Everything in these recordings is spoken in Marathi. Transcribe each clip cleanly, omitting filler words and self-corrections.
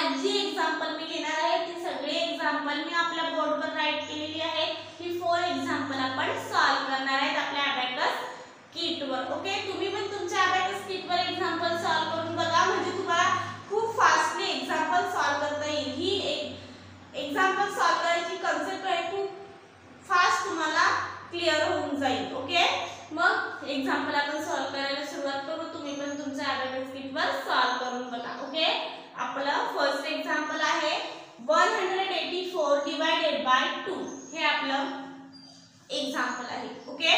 आज जी एक्झाम्पल मी घेणार आहे ती सगळी एक्झाम्पल मी आपल्या बोर्डवर राईट केलेली आहे. ही 4 एक्झाम्पल आपण सॉल्व करणार आहेत आपल्या अबॅकस किटवर. ओके, तुम्ही पण तुमच्या अबॅकस किटवर एक्झाम्पल सॉल्व करून बघा, म्हणजे तुम्हाला खूप फास्टली एक्झाम्पल सॉल्व करता येईल. ही एक्झाम्पल सॉल्व करायची कन्सेप्ट आहे खूप फास्ट तुम्हाला क्लिअर होऊन जाईल. ओके, मग एक्झाम्पल आपण सॉल्व करायला सुरुवात करू. तुम्ही पण तुमच्या अबॅकस किटवर सॉल्व करून बघा. ओके, आपलं फर्स्ट एक्झाम्पल आहे 184 डिवाइडेड बाय 2. हे आपलं एक्झाम्पल आहे. ओके,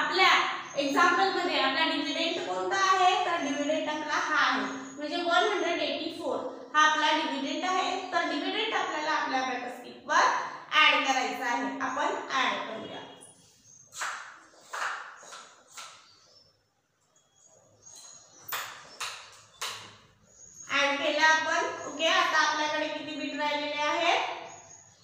आपल्या एक्झाम्पल मध्ये आपला डिव्हिडंड कोणता आहे, तर डिव्हिडंड आपला हा आहे, म्हणजे 184 हा आपला डिव्हिडंड आहे. तर डिव्हिडंड आपल्याला आपल्या अबॅकस किटवर ऍड करायचा आहे. आपण ऍड करूया. ऍड केला आपण. ओके, आता आपल्याकडे किती बीट राहिलेले आहेत,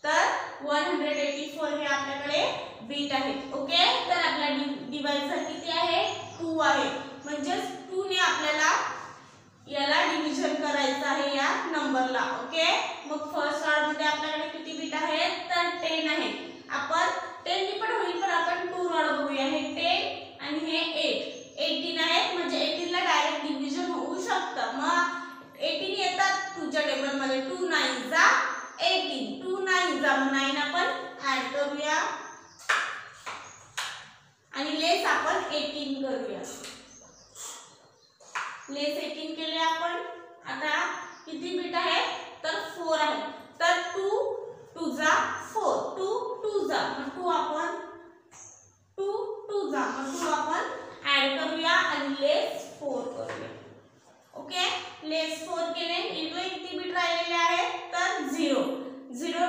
तर 184 हे आपल्याकडे बीट आहेत. ओके, तर आपला डिव्हायझर किती आहे, 2 आहे, म्हणजे 2 ने आपल्याला याला डिव्हिजन करायचं आहे या नंबरला. ओके, मग फर्स्ट ऑर्डर मध्ये आपल्याकडे किती बीट आहेत, तर 10 आहेत. आपण 10 ने पण होईल, पण आपण 2 ऑर्डर बघूया. हे 10 आणि हे 8 18 आहेत, म्हणजे 18 ला डायरेक्ट डिव्हिजन होऊ शकतं. मग 18 येतात 2 च्या टेबल मध्ये, 2 9 जा 18, 2 9 जा, मग 9 आपण ऍड करूया आणि लेस आपण 18 करूया. लेस 18 केले आपण. आता किती बीट आहे, तर 4 आहे. तर 2 2 जा 4, 2 2 जा, मग 2 आपण 2 2 जा, मग 2 आपण ऍड करूया आणि लेस 4 करूया. ओके, लेस 4 केले. इकडे किती बीट राहिलेले आहेत, तर 0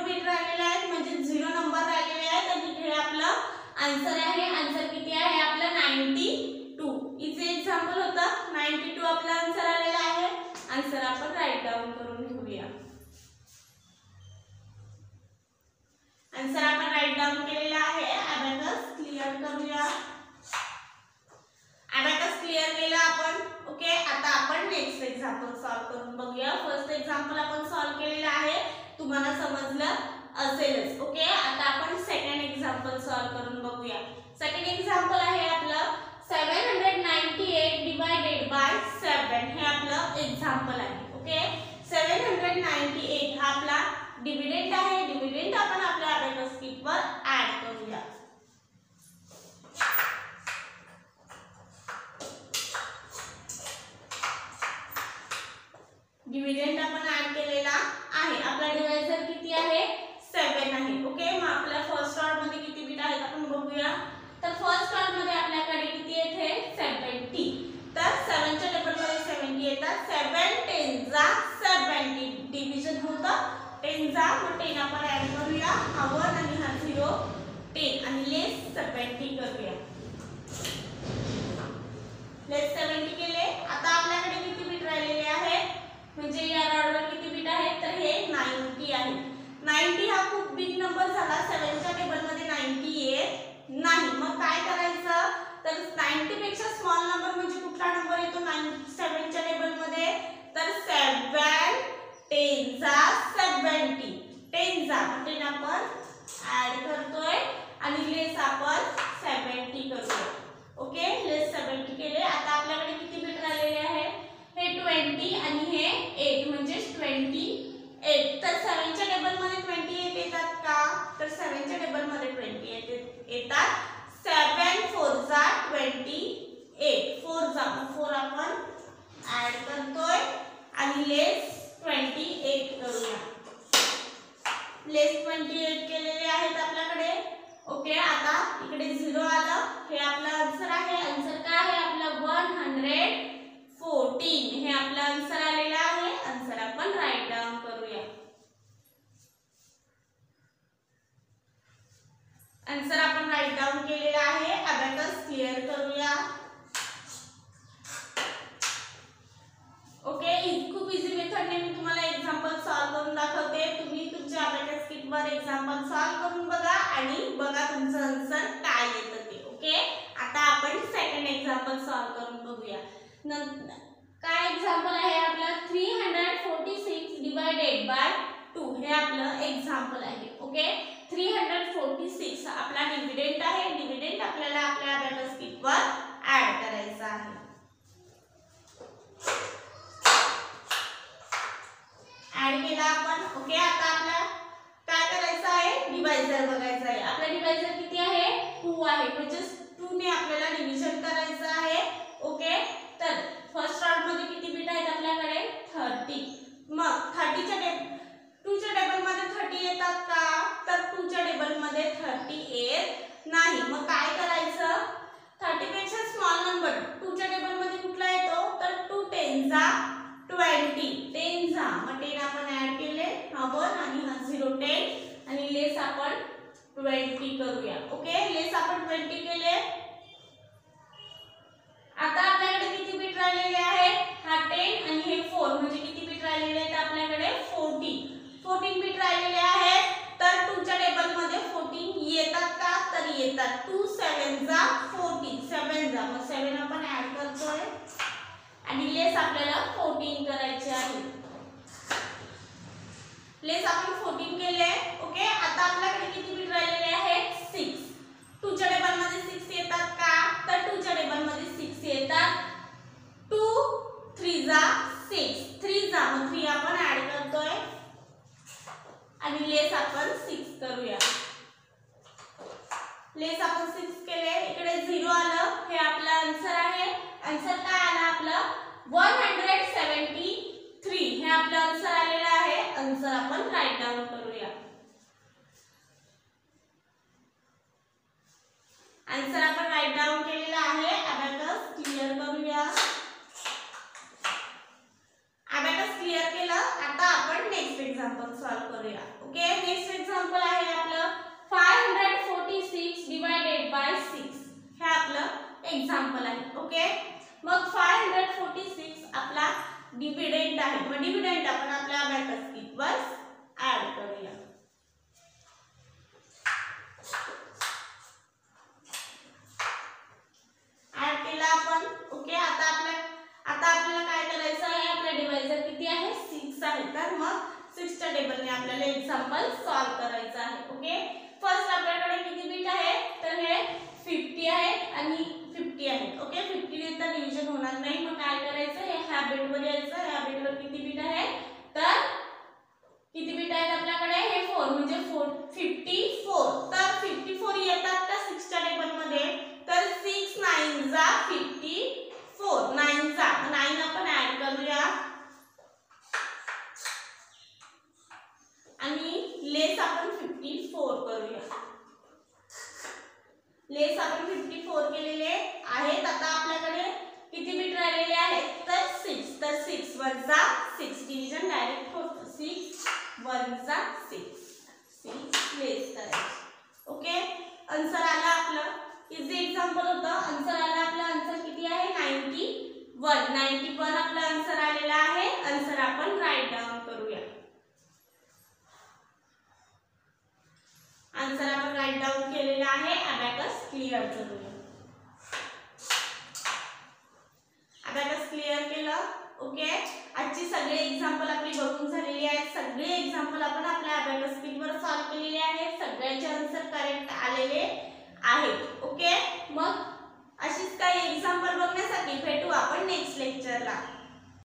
बीट राहिलेले आहेत, म्हणजे 0 नंबर राहिलेले आहेत. आणि इकडे आपलं आन्सर आहे. आन्सर किती आहे आपलं 92. इथे एक्झाम्पल होतं 92 आपला आन्सर आलेला आहे. आन्सर आपण राईट डाऊन करून घेऊया. आन्सर आपण राईट डाऊन केलेला आहे. अबॅकस क्लिअर करूया. अबॅकस क्लिअर केला आपण. ओके, आता आपण नेक्स्ट एक्झाम्पल सॉल्व करून बघूया. फर्स्ट एक्झाम्पल आपण सॉल्व केलेला आहे, तुम्हाला समजलं असेलच. ओके, आता आपण सेकंड एक्झाम्पल सॉल्व करून बघूया. सेकंड एक्झाम्पल आहे आपलं 798 डिवाइडेड बाय 7. हे आपलं एक्झाम्पल आहे. ओके, 798 हा आपला डिव्हिडंड आहे. डिव्हिडंड आपण आपल्या अबॅकस किटवर ऍड करूया. डिव्हिडंड आपण ऍड केलेला आहे. आपला डिव्हायझर किती आहे, 7 आहे. ओके, मग आपल्या फर्स्ट ऑर्डर मध्ये किती बीट आहेत आपण बघूया. तर फर्स्ट ऑर्डर मध्ये आपल्याकडे किती येते, 70. तर 7 च्या टेबल मध्ये 70 येतात. 7 10 जा 70, डिव्हिजन होतं 10 जा, मग 10 आपण ऍड करूया. हा 1 आणि हा 0, 10 आणि लेस 70 करूया. लेस 70 केले. आता आपल्याकडे किती बीट राहिलेले आहेत, म्हणजे या ऑर्डरवर किती बीट आहेत, तर हे 90 आहे. 90 हा खूप बिग नंबर झाला. 7 च्या टेबल मध्ये 90 येत नाही. मग काय करायचं, तर 90 पेक्षा स्मॉल नंबर म्हणजे कुठला नंबर येतो 7 च्या टेबल मध्ये, तर 7 10 जा 70, 10 जा 10 आपण ऍड करतोय आणि लेस आपण 70 करूया. ओके, लेस 70 केले. आता आपल्याकडे किती बीट राहिलेले आहे, हे 20 आणि हे 8, म्हणजे 28. तर 7 च्या टेबल मध्ये 28 येतात का, तर 7 च्या टेबल मध्ये 28 येतात. 7 4 जा 28, 4 जा, 4 आपण ऍड करतोय आणि लेस 28 करूया. लेस 28 केलेले आहेत आपल्याकडे. ओके, आता इकडे 0 आलं. हे आपलं आन्सर आहे. आन्सर काय आहे आपलं 114. हे आपलं आन्सर आलेलं आहे. आन्सर आपण राईट डाऊन करूया. आन्सर आपण राईट डाऊन केलेला आहे. अबॅकस क्लिअर करूया. ओके, खूप इझी मेथडने मी तुम्हाला एक्झाम्पल सॉल्व करून दाखवते. तुम्ही तुमच्या अबॅकस किटवर एक्झाम्पल सॉल्व करून बघा आणि बघा तुमचं आन्सर काय येतं ते. ओके, आता आपण सेकंड एक्झाम्पल सॉल्व करून बघूया. काय एक्झाम्पल आहे आपला 346 डिवायडेड बाय 2 हे आपलं एक्झाम्पल आहे. ओके, 346 आपला डिव्हिडंड आहे. डिव्हिडंड आपल्याला आपल्या अबॅकस शीटवर ऍड करायचा आहे. ऍड केला आपण. ओके, आता आपल्याला काय करायचं आहे, डिवायझर बघायचा आहे. आपला डिवायझर किती आहे, 2 आहे. म्हणजे 2 ने आपल्याला डिव्हिजन करायचं आहे. ओके, तर फर्स्ट राउंड मध्ये किती बीट आहेत आपल्याकडे, 30. मग 2 च्या टेबल मध्ये 30 येतात का, तर 2 च्या टेबल मध्ये 30 येत नाही. मग काय करायचं, 30 पेक्षा स्मॉल नंबर 2 च्या टेबल मध्ये कुठला येतो, तर 2 10 जा 20, 10 जा. मग 10 आपण ऍड केले, हा 1 आणि हा 0 10 आणि लेस आपण 20 करूया. ओके, लेस आपण 20 केले. आता आपल्याकडे किती बीट राहिलेले आहेत, हा 10 आणि हे 4 म्हणजे किती बीट राहिलेले आहेत आपल्याकडे, 14 बीट राहिलेले आहेत. तर 2 च्या टेबल मध्ये 14 येतात का, तर येतात. 2 7 जा 14, 7 जा. मग 7 आपण ऍड करतोय आणि लेस आपल्याला 14 करायचे आहे. लेस आपण 14 केले. ओके, आता आपल्याकडे किती बीट राहिलेले आहेत, 6. 2 च्या टेबल मध्ये 6 येतात का, तर 2 च्या टेबल मध्ये 6 येतात. 2 3 जा 6, 3 जा. मग 3 आपण ऍड करतोय आणि लेस आपण 6 करूया. लेस आपण 6 केले, इकडे 0 आलं, हे आपलं आन्सर आहे. आन्सर काय आला आपलं, 173 हे आपलं आन्सर आलेलं आहे. आन्सर आपण राईट डाउन करूया. आन्सर आपण राईट डाउन केलेला आहे. अबॅकस क्लिअर करूया. अबॅकस क्लिअर केलं. आता आपण नेक्स्ट एक्झाम्पल सॉल्व करूया. ओके, नेक्स्ट एक्झाम्पल आहे आपलं 546 डिवायडेड बाय 6 हे आपलं एक्झाम्पल आहे. ओके, मग 546 आपला डिव्हिडंड आहे. मग डिव्हिडंड आपण आपल्या अबॅकस शीटवर ऍड करूया. ऍड केला आपण. ओके, आता आपल्याला काय करायचं आहे, आपला डिवायझर किती आहे, 6 आहे. तर मग 6 च्या टेबलने आपल्याला एक्झाम्पल सॉल्व करायचं आहे. ओके, फर्स्ट आपल्याकडे किती बीट आहे, तर हे 50 आहे आणि 50 आहे. ओके, 50 ने तर डिव्हिजन होणार नाही. मग काय करायचं, हे ह्या बीट वर यायचं. ह्या बीट वर किती बीट आहे, तर किती बीट आहेत आपल्याकडे, हे 4 म्हणजे 54. तर 54 येतात का 6 च्या टेबल मध्ये, तर 6 9 जा 54, 9 जा. 9 आपण ऍड करूया आणि लेस आपण 54 करूया. लेस आपण 54 केलेले आहेत. आता आपल्याकडे किती बीट राहिलेले आहेत, तर 6. तर 6 वजा 6 डिव्हिजन डायरेक्ट होतं. 6 वजा 6 लेस करायचं. ओके, आन्सर आला आपलं. इझी एक्झाम्पल होतं. आन्सर आला आपला. आन्सर किती आहे, 91 आपला आन्सर आलेला आहे. आन्सर आपण राईट डाउन करूया. आन्सर आपण राईट डाउन केलेला आहे. अबॅकस क्लिअर करूया. अबॅकस क्लिअर केलं. ओके, आजची सगळे एक्झाम्पल आपली बघून झालेली आहेत. सगळे एक्झाम्पल आपण आपल्या अबॅकस शीटवर सॉल्व केलेले आहेत. सगळ्याचे आन्सर करेक्ट आलेले आहेत. ओके, मग